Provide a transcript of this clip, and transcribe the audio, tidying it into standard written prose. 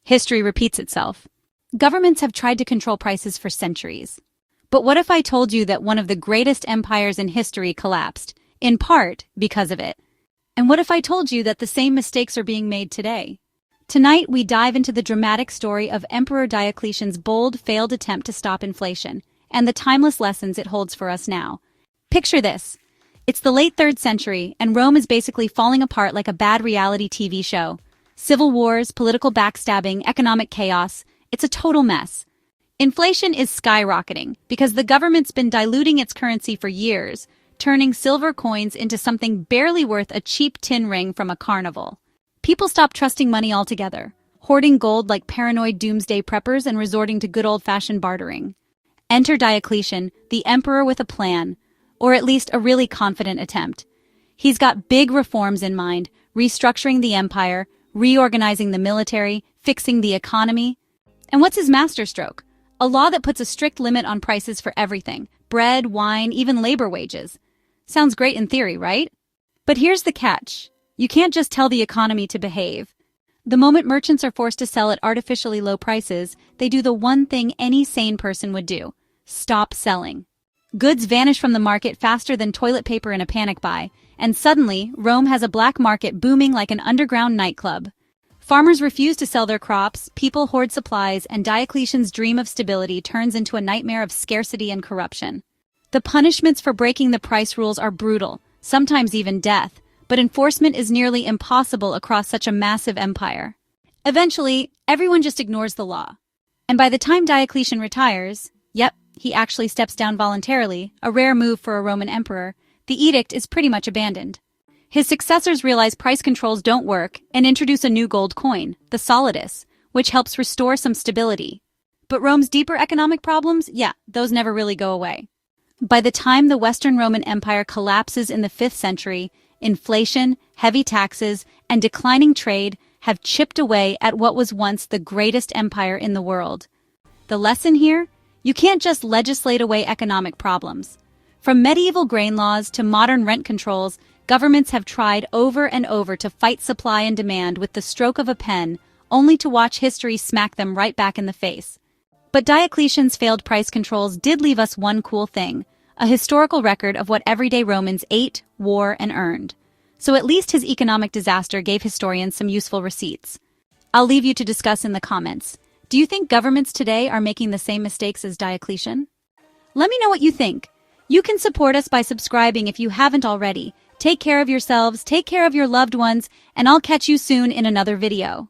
History repeats itself. Governments have tried to control prices for centuries. But what if I told you that one of the greatest empires in history collapsed, in part because of it? And what if I told you that the same mistakes are being made today? Tonight, we dive into the dramatic story of Emperor Diocletian's bold, failed attempt to stop inflation, and the timeless lessons it holds for us now. Picture this. It's the late 3rd century, and Rome is basically falling apart like a bad reality TV show. Civil wars, political backstabbing, economic chaos. It's a total mess. Inflation is skyrocketing because the government's been diluting its currency for years, turning silver coins into something barely worth a cheap tin ring from a carnival. People stop trusting money altogether, hoarding gold like paranoid doomsday preppers and resorting to good old-fashioned bartering. Enter Diocletian, the emperor with a plan, or at least a really confident attempt. He's got big reforms in mind, restructuring the empire, reorganizing the military, fixing the economy. And what's his masterstroke? A law that puts a strict limit on prices for everything: bread, wine, even labor wages. Sounds great in theory, right? But here's the catch. You can't just tell the economy to behave. The moment merchants are forced to sell at artificially low prices, they do the one thing any sane person would do: stop selling. Goods vanish from the market faster than toilet paper in a panic buy, and suddenly, Rome has a black market booming like an underground nightclub. Farmers refuse to sell their crops, people hoard supplies, and Diocletian's dream of stability turns into a nightmare of scarcity and corruption. The punishments for breaking the price rules are brutal, sometimes even death, but enforcement is nearly impossible across such a massive empire. Eventually, everyone just ignores the law. And by the time Diocletian retires, yep, he actually steps down voluntarily, a rare move for a Roman emperor, the edict is pretty much abandoned. His successors realize price controls don't work and introduce a new gold coin, the solidus, which helps restore some stability. But Rome's deeper economic problems, those never really go away. By the time the Western Roman Empire collapses in the 5th century, inflation, heavy taxes, and declining trade have chipped away at what was once the greatest empire in the world. The lesson here? You can't just legislate away economic problems. From medieval grain laws to modern rent controls, governments have tried over and over to fight supply and demand with the stroke of a pen, only to watch history smack them right back in the face. But Diocletian's failed price controls did leave us one cool thing: a historical record of what everyday Romans ate, wore, and earned. So at least his economic disaster gave historians some useful receipts. I'll leave you to discuss in the comments. Do you think governments today are making the same mistakes as Diocletian? Let me know what you think. You can support us by subscribing if you haven't already. Take care of yourselves, take care of your loved ones, and I'll catch you soon in another video.